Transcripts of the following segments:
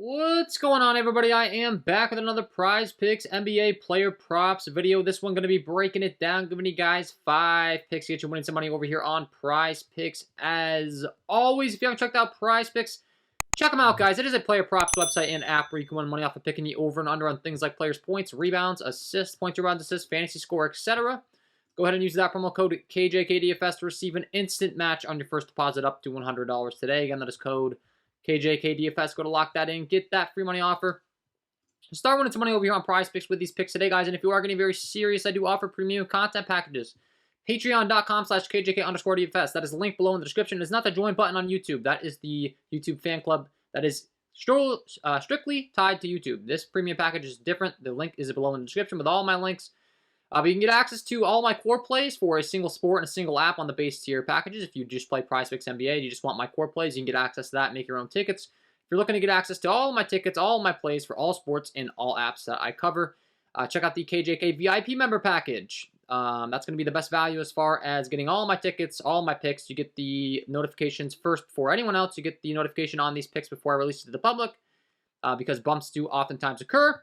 What's going on, everybody? I am back with another Prize Picks NBA player props video. This one going to be breaking it down, giving you guys 5 picks to get you winning some money over here on Prize Picks. As always, if you haven't checked out Prize Picks, check them out, guys. It is a player props website and app where you can win money off of picking you over and under on things like players' points, rebounds, assists, points, rebounds, assists, fantasy score, etc. Go ahead and use that promo code KJK DFS to receive an instant match on your first deposit up to $100 today. Again, that is code KJK DFS. Go to lock that in. Get that free money offer. Start winning some money over here on Prize Picks with these picks today, guys. And if you are getting very serious, I do offer premium content packages. Patreon.com/KJK_DFS. That is the link below in the description. It's not the join button on YouTube. That is the YouTube fan club that is strictly tied to YouTube. This premium package is different. The link is below in the description with all my links. But you can get access to all my core plays for a single sport and a single app on the base tier packages. If you just play Prizepicks NBA, you just want my core plays, you can get access to that, make your own tickets. If you're looking to get access to all of my tickets, all of my plays for all sports and all apps that I cover, check out the KJK VIP member package. That's going to be the best value as far as getting all my tickets, all my picks. You get the notifications first before anyone else. You get the notification on these picks before I release it to the public because bumps do oftentimes occur.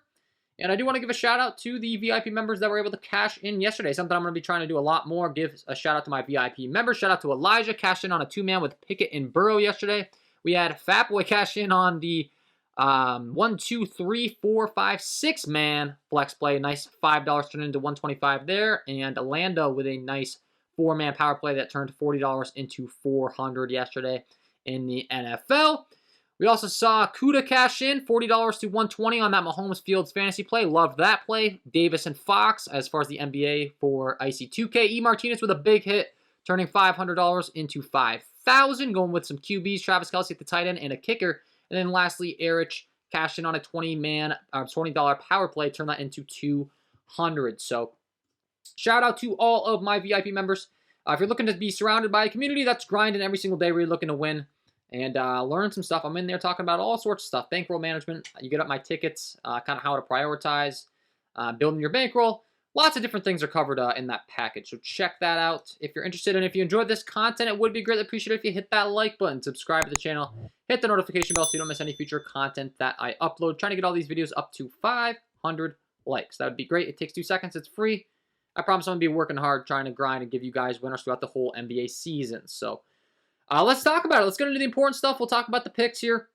And I do want to give a shout out to the VIP members that were able to cash in yesterday. Something I'm going to be trying to do a lot more. Give a shout out to my VIP members. Shout out to Elijah, cashed in on a 2-man with Pickett and Burrow yesterday. We had Fatboy cash in on the 1, 2, 3, 4, 5, 6-man flex play. Nice $5 turned into $125 there. And Lando with a nice 4-man power play that turned $40 into $400 yesterday in the NFL. We also saw Kuda cash in, $40 to $120 on that Mahomes Fields fantasy play. Loved that play. Davis and Fox, as far as the NBA for Icy 2K. E. Martinez with a big hit, turning $500 into $5,000. Going with some QBs, Travis Kelce at the tight end, and a kicker. And then lastly, Erich cashed in on a $20 power play, turned that into $200. So shout out to all of my VIP members. If you're looking to be surrounded by a community that's grinding every single day, really looking to win and learn some stuff. I'm in there talking about all sorts of stuff. Bankroll management. You get up my tickets, kind of how to prioritize, building your bankroll. Lots of different things are covered in that package. So check that out if you're interested. And if you enjoyed this content, it would be greatly appreciated if you hit that like button, subscribe to the channel, hit the notification bell so you don't miss any future content that I upload. Trying to get all these videos up to 500 likes. That would be great. It takes 2 seconds. It's free. I promise I'm going to be working hard, trying to grind and give you guys winners throughout the whole NBA season. So let's talk about it. Let's get into the important stuff. We'll talk about the picks here.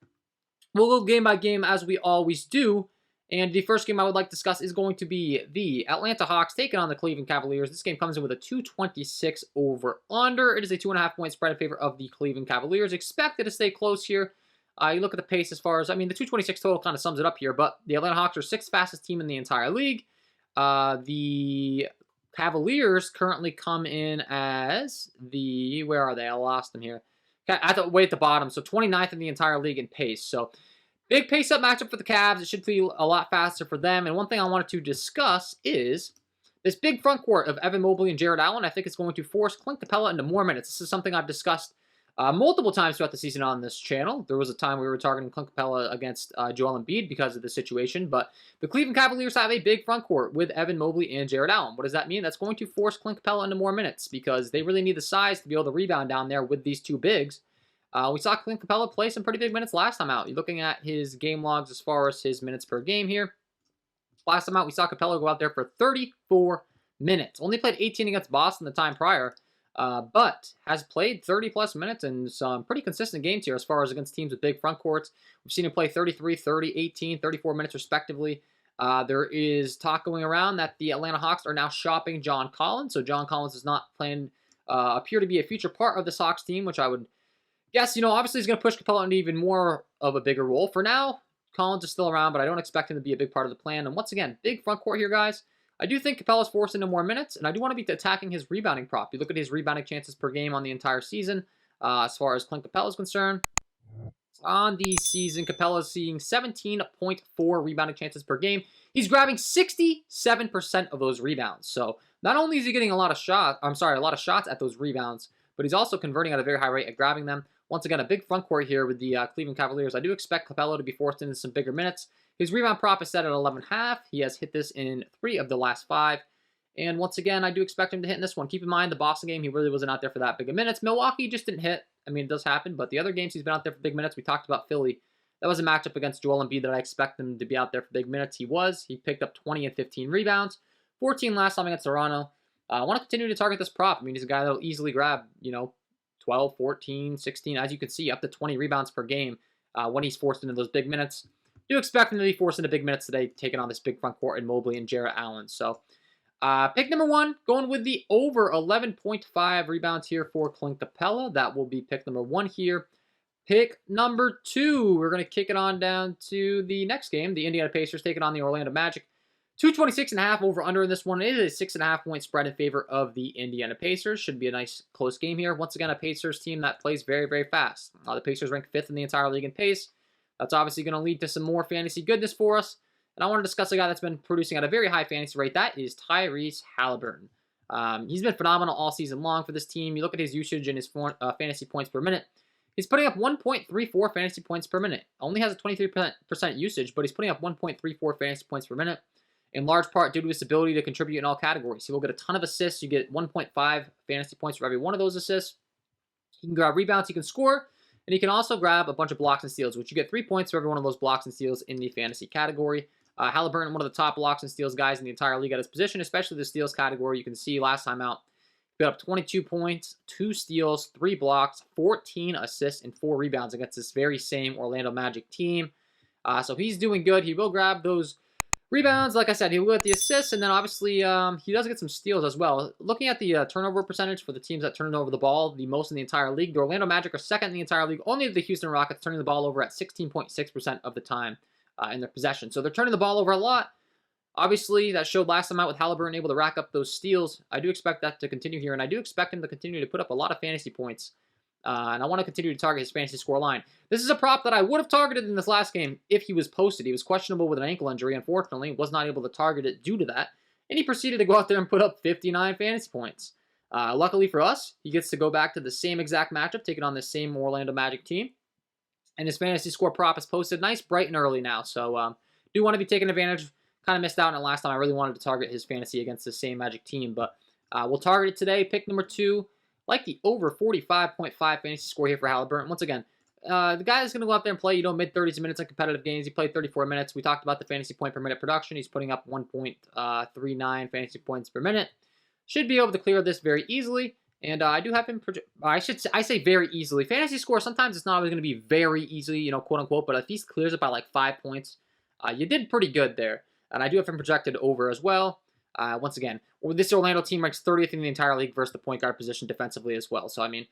We'll go game by game as we always do. And the first game I would like to discuss is going to be the Atlanta Hawks taking on the Cleveland Cavaliers. This game comes in with a 226 over-under. It is a 2.5-point spread in favor of the Cleveland Cavaliers. Expected to stay close here. You look at the pace as far as, the 226 total kind of sums it up here, but the Atlanta Hawks are 6th fastest team in the entire league. The Cavaliers currently come in as the, where are they? I lost them here. At the way at the bottom, so 29th in the entire league in pace. So big pace-up matchup for the Cavs. It should feel a lot faster for them. And one thing I wanted to discuss is this big front court of Evan Mobley and Jared Allen. I think it's going to force Clint Capella into more minutes. This is something I've discussed multiple times throughout the season on this channel. There was a time we were targeting Clint Capella against Joel Embiid because of the situation, but the Cleveland Cavaliers have a big front court with Evan Mobley and Jared Allen. What does that mean? That's going to force Clint Capella into more minutes because they really need the size to be able to rebound down there with these two bigs. We saw Clint Capella play some pretty big minutes last time out. You're looking at his game logs as far as his minutes per game here. Last time out, we saw Capella go out there for 34 minutes. Only played 18 against Boston the time prior. But has played 30-plus minutes in some pretty consistent games here as far as against teams with big front courts. We've seen him play 33, 30, 18, 34 minutes respectively. There is talk going around that the Atlanta Hawks are now shopping John Collins. So John Collins is not playing, appear to be a future part of this Hawks team, which I would guess, obviously he's going to push Capella into even more of a bigger role. For now, Collins is still around, but I don't expect him to be a big part of the plan. And once again, big front court here, guys. I do think Capella's forced into more minutes, and I do want to be attacking his rebounding prop. You look at his rebounding chances per game on the entire season, as far as Clint Capella is concerned. On the season, Capella is seeing 17.4 rebounding chances per game. He's grabbing 67% of those rebounds. So not only is he getting a lot of shots at those rebounds, but he's also converting at a very high rate at grabbing them. Once again, a big front court here with the Cleveland Cavaliers. I do expect Capella to be forced into some bigger minutes. His rebound prop is set at 11.5. He has hit this in 3 of the last 5. And once again, I do expect him to hit in this one. Keep in mind, the Boston game, he really wasn't out there for that big of minutes. Milwaukee just didn't hit. I mean, it does happen, but the other games he's been out there for big minutes. We talked about Philly That was a matchup against Joel Embiid that I expect him to be out there for big minutes. He was. He picked up 20 and 15 rebounds, 14 last time against Toronto. I want to continue to target this prop. I mean, he's a guy that will easily grab, 12, 14, 16, as you can see, up to 20 rebounds per game when he's forced into those big minutes. Do expect him to be forced into big minutes today, taking on this big front court in Mobley and Jarrett Allen. So, pick number 1, going with the over 11.5 rebounds here for Clint Capella. That will be pick number 1 here. Pick number 2, we're going to kick it on down to the next game. The Indiana Pacers taking on the Orlando Magic. 226.5 over under in this one. It is a 6.5 point spread in favor of the Indiana Pacers. Should be a nice close game here. Once again, a Pacers team that plays very, very fast. The Pacers rank 5th in the entire league in pace. That's obviously going to lead to some more fantasy goodness for us. And I want to discuss a guy that's been producing at a very high fantasy rate. That is Tyrese Halliburton. He's been phenomenal all season long for this team. You look at his usage and his fantasy points per minute. He's putting up 1.34 fantasy points per minute. Only has a 23% usage, but he's putting up 1.34 fantasy points per minute, in large part due to his ability to contribute in all categories. He will get a ton of assists. You get 1.5 fantasy points for every one of those assists. He can grab rebounds. He can score. And he can also grab a bunch of blocks and steals, which you get 3 points for every one of those blocks and steals in the fantasy category. Halliburton, one of the top blocks and steals guys in the entire league at his position, especially the steals category. You can see last time out, he put up 22 points, 2 steals, 3 blocks, 14 assists, and 4 rebounds against this very same Orlando Magic team. So he's doing good. He will grab those rebounds. Like I said, he will get the assists, and then obviously he does get some steals as well. Looking at the turnover percentage for the teams that turn over the ball the most in the entire league, the Orlando Magic are 2nd in the entire league. Only the Houston Rockets turning the ball over at 16.6% of the time in their possession. So they're turning the ball over a lot. Obviously, that showed last time out with Halliburton able to rack up those steals. I do expect that to continue here, and I do expect him to continue to put up a lot of fantasy points. And I want to continue to target his fantasy score line. This is a prop that I would have targeted in this last game if he was posted. He was questionable with an ankle injury, unfortunately. Was not able to target it due to that. And he proceeded to go out there and put up 59 fantasy points. Luckily for us, he gets to go back to the same exact matchup, taking on the same Orlando Magic team. And his fantasy score prop is posted nice, bright, and early now. So do want to be taking advantage. Kind of missed out on it last time. I really wanted to target his fantasy against the same Magic team. But we'll target it today. Pick number 2. Like the over 45.5 fantasy score here for Halliburton. Once again, the guy is going to go out there and play, mid-30s minutes in competitive games. He played 34 minutes. We talked about the fantasy point per minute production. He's putting up 1.39 fantasy points per minute. Should be able to clear this very easily. And I do have him, I say very easily. Fantasy score, sometimes it's not always going to be very easy, quote unquote. But if he clears it by like 5 points, you did pretty good there. And I do have him projected over as well. Once again, this Orlando team ranks 30th in the entire league versus the point guard position defensively as well. So, I mean,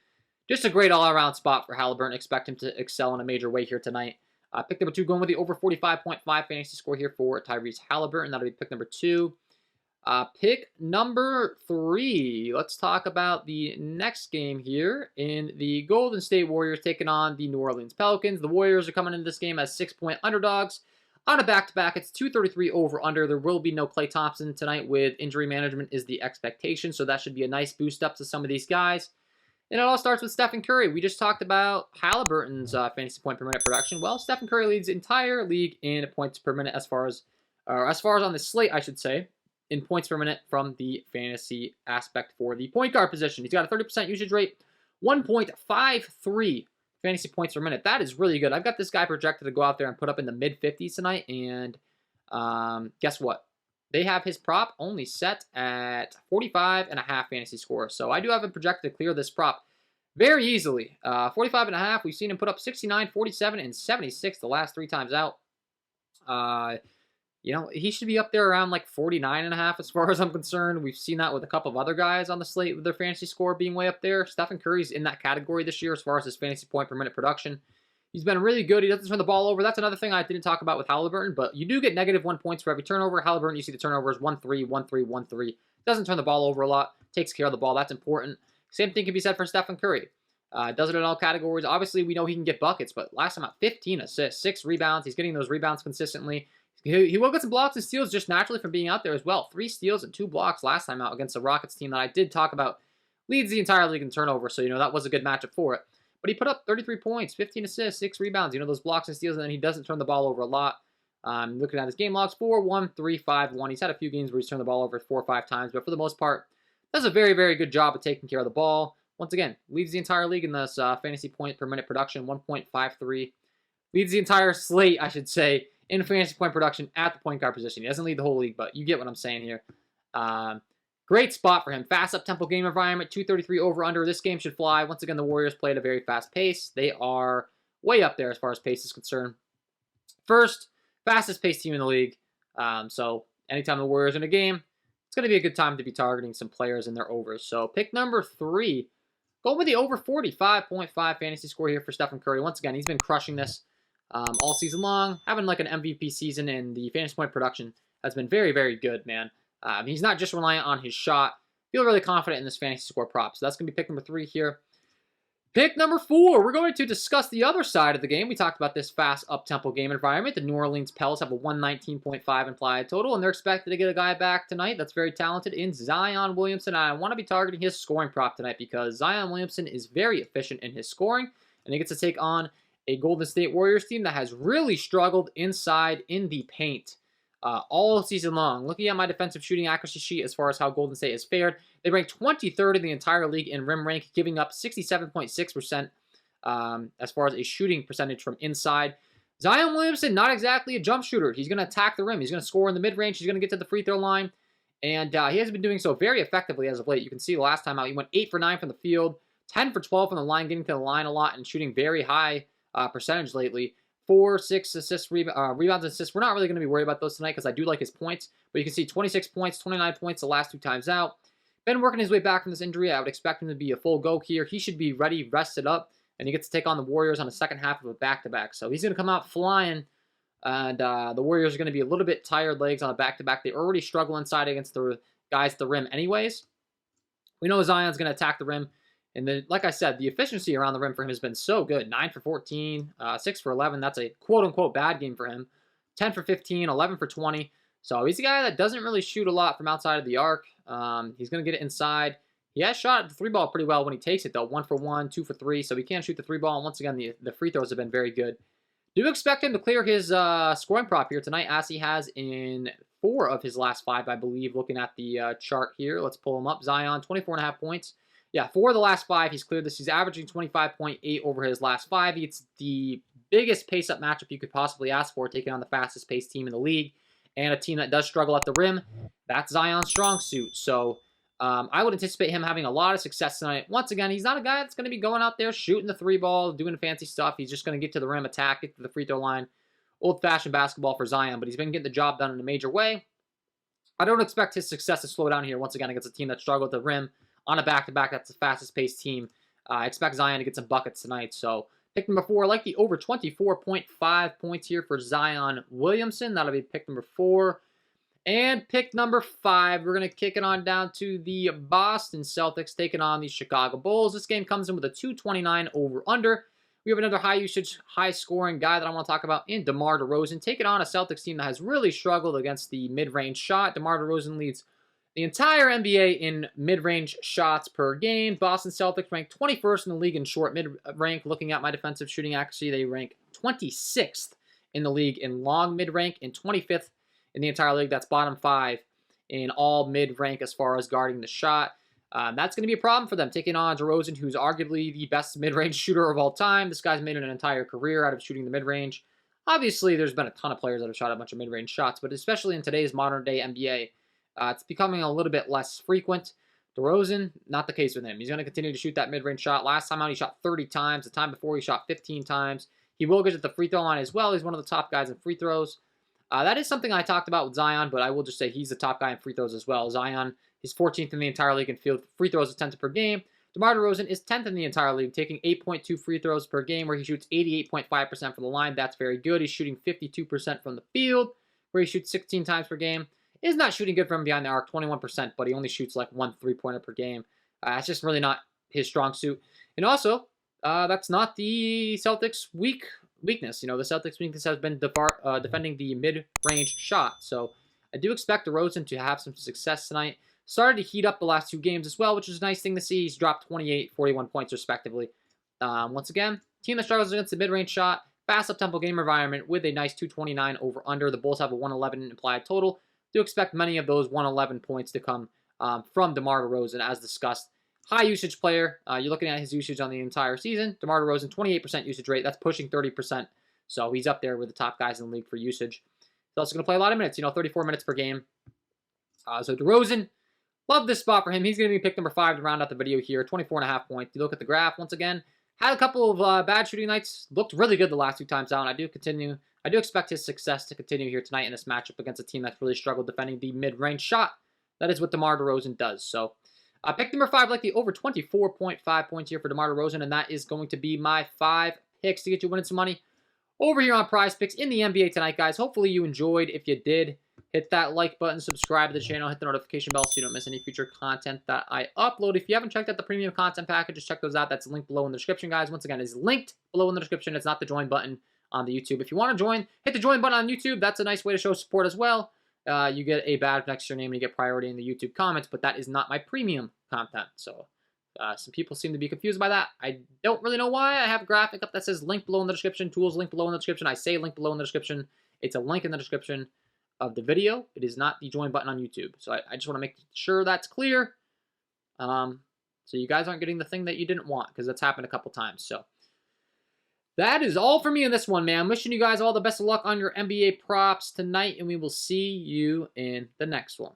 just a great all-around spot for Halliburton. Expect him to excel in a major way here tonight. Pick number 2, going with the over 45.5 fantasy score here for Tyrese Halliburton. That'll be pick number 2. Pick number 3. Let's talk about the next game here in the Golden State Warriors taking on the New Orleans Pelicans. The Warriors are coming into this game as 6-point underdogs. On a back-to-back, it's 233 over-under. There will be no Klay Thompson tonight with injury management is the expectation, so that should be a nice boost up to some of these guys. And it all starts with Stephen Curry. We just talked about Halliburton's fantasy point per minute production. Well, Stephen Curry leads the entire league in points per minute as far as on the slate, I should say, in points per minute from the fantasy aspect for the point guard position. He's got a 30% usage rate, 1.53 fantasy points per minute. That is really good. I've got this guy projected to go out there and put up in the mid-50s tonight, and guess what? They have his prop only set at 45.5 fantasy score. So I do have him projected to clear this prop very easily. 45.5, we've seen him put up 69, 47, and 76 the last 3 times out. He should be up there around like 49.5 as far as I'm concerned. We've seen that with a couple of other guys on the slate with their fantasy score being way up there. Stephen Curry's in that category this year as far as his fantasy point per minute production. He's been really good. He doesn't turn the ball over. That's another thing I didn't talk about with Halliburton, but you do get -1 points for every turnover. Halliburton, you see the turnovers 1-3, 1-3, 1-3. Doesn't turn the ball over a lot. Takes care of the ball. That's important. Same thing can be said for Stephen Curry. Does it in all categories. Obviously, we know he can get buckets, but last time out, 15 assists, 6 rebounds. He's getting those rebounds consistently. He will get some blocks and steals just naturally from being out there as well. 3 steals and 2 blocks last time out against the Rockets team that I did talk about. Leads the entire league in turnover, so, that was a good matchup for it. But he put up 33 points, 15 assists, 6 rebounds. Those blocks and steals, and then he doesn't turn the ball over a lot. Looking at his game logs, 4-1, 3-5-1. He's had a few games where he's turned the ball over 4 or 5 times, but for the most part, does a very, very good job of taking care of the ball. Once again, leads the entire league in this fantasy point per minute production, 1.53 Leads the entire slate, I should say, in fantasy point production at the point guard position. He doesn't lead the whole league, but you get what I'm saying here. Great spot for him. Fast up-tempo game environment, 233 over-under. This game should fly. Once again, the Warriors play at a very fast pace. They are way up there as far as pace is concerned. First, fastest paced team in the league. So anytime the Warriors are in a game, it's going to be a good time to be targeting some players in their overs. So pick number 3. Going with the over 45.5 fantasy score here for Stephen Curry. Once again, he's been crushing this all season long. Having like an MVP season, and the fantasy point production has been very, very good, man. He's not just reliant on his shot. Feel really confident in this fantasy score prop. So that's going to be pick number 3 here. Pick number 4, we're going to discuss the other side of the game. We talked about this fast up-tempo game environment. The New Orleans Pels have a 119.5 implied total, and they're expected to get a guy back tonight that's very talented in Zion Williamson. I want to be targeting his scoring prop tonight because Zion Williamson is very efficient in his scoring, and he gets to take on a Golden State Warriors team that has really struggled inside in the paint all season long. Looking at my defensive shooting accuracy sheet as far as how Golden State has fared, they rank 23rd in the entire league in rim rank, giving up 67.6% as far as a shooting percentage from inside. Zion Williamson, not exactly a jump shooter. He's going to attack the rim. He's going to score in the mid-range. He's going to get to the free throw line. And he has been doing so very effectively as of late. You can see the last time out, he went 8 for 9 from the field, 10 for 12 from the line, getting to the line a lot and shooting very high percentage lately. 4, 6 assists, rebounds, and assists. We're not really going to be worried about those tonight because I do like his points. But you can see 26 points, 29 points the last 2 times out. Been working his way back from this injury. I would expect him to be a full go here. He should be ready, rested up, and he gets to take on the Warriors on the second half of a back-to-back. So he's going to come out flying, and the Warriors are going to be a little bit tired legs on a back-to-back. They already struggle inside against the guys at the rim anyways. We know Zion's going to attack the rim. And then, like I said, the efficiency around the rim for him has been so good. 9 for 14, 6 for 11. That's a quote-unquote bad game for him. 10 for 15, 11 for 20. So he's a guy that doesn't really shoot a lot from outside of the arc. He's going to get it inside. He has shot the 3 ball pretty well when he takes it, though. 1 for 1, 2 for 3. So he can't shoot the 3 ball. And once again, the free throws have been very good. Do expect him to clear his scoring prop here tonight, as he has in 4 of his last 5, I believe, looking at the chart here. Let's pull him up. Zion, 24.5 points. Yeah, 4 of the last 5, he's cleared this. He's averaging 25.8 over his last 5. It's the biggest pace-up matchup you could possibly ask for, taking on the fastest-paced team in the league and a team that does struggle at the rim. That's Zion's strong suit. So I would anticipate him having a lot of success tonight. Once again, he's not a guy that's going to be going out there shooting the 3 ball, doing fancy stuff. He's just going to get to the rim, attack, get to the free throw line. Old-fashioned basketball for Zion, but he's been getting the job done in a major way. I don't expect his success to slow down here once again against a team that struggled at the rim on a back-to-back. That's the fastest-paced team. I expect Zion to get some buckets tonight. So pick number 4, I like the over 24.5 points here for Zion Williamson. That'll be pick number 4. And pick number 5, we're going to kick it on down to the Boston Celtics taking on the Chicago Bulls. This game comes in with a 229 over-under. We have another high-usage, high-scoring guy that I want to talk about in DeMar DeRozan, taking on a Celtics team that has really struggled against the mid-range shot. DeMar DeRozan leads the entire NBA in mid-range shots per game. Boston Celtics rank 21st in the league in short mid-rank. Looking at my defensive shooting accuracy, they rank 26th in the league in long mid-rank and 25th in the entire league. That's bottom 5 in all mid-rank as far as guarding the shot. That's going to be a problem for them, taking on DeRozan, who's arguably the best mid-range shooter of all time. This guy's made an entire career out of shooting the mid-range. Obviously, there's been a ton of players that have shot a bunch of mid-range shots, but especially in today's modern-day NBA, it's becoming a little bit less frequent. DeRozan, not the case with him. He's going to continue to shoot that mid-range shot. Last time out, he shot 30 times. The time before, he shot 15 times. He will get at the free throw line as well. He's one of the top guys in free throws. That is something I talked about with Zion, but I will just say he's the top guy in free throws as well. Zion is 14th in the entire league in field free throws attempted per game. DeMar DeRozan is 10th in the entire league, taking 8.2 free throws per game, where he shoots 88.5% from the line. That's very good. He's shooting 52% from the field, where he shoots 16 times per game. Is not shooting good from behind the arc, 21%, but he only shoots like 1 3-pointer per game. It's just really not his strong suit. And also, that's not the Celtics' weakness. You know, the Celtics' weakness has been defending the mid-range shot. So I do expect DeRozan to have some success tonight. Started to heat up the last 2 games as well, which is a nice thing to see. He's dropped 28, 41 points respectively. Once again, team that struggles against the mid-range shot, fast up-tempo game environment with a nice 229 over-under. The Bulls have a 111 implied total. Do expect many of those 111 points to come from DeMar DeRozan, as discussed. High usage player. You're looking at his usage on the entire season. DeMar DeRozan, 28% usage rate. That's pushing 30%. So he's up there with the top guys in the league for usage. He's also going to play a lot of minutes, 34 minutes per game. So DeRozan, love this spot for him. He's going to be pick number 5 to round out the video here. 24.5 points. You look at the graph once again. Had a couple of bad shooting nights. Looked really good the last 2 times out. I do expect his success to continue here tonight in this matchup against a team that's really struggled defending the mid-range shot. That is what DeMar DeRozan does. So pick number 5, like the over 24.5 points here for DeMar DeRozan, and that is going to be my 5 picks to get you winning some money over here on Prizepicks in the NBA tonight, guys. Hopefully you enjoyed. If you did, hit that like button, subscribe to the channel, hit the notification bell so you don't miss any future content that I upload. If you haven't checked out the premium content packages, check those out. That's linked below in the description, guys. Once again, it's linked below in the description. It's not the join button on the YouTube. If you want to join, hit the join button on YouTube. That's a nice way to show support as well. You get a badge next to your name and you get priority in the YouTube comments, but that is not my premium content. So some people seem to be confused by that. I don't really know why. I have a graphic up that says link below in the description, tools link below in the description. I say link below in the description. It's a link in the description of the video. It is not the join button on YouTube. So I just want to make sure that's clear. So you guys aren't getting the thing that you didn't want, because that's happened a couple times. So that is all for me in this one, man. I'm wishing you guys all the best of luck on your NBA props tonight, and we will see you in the next one.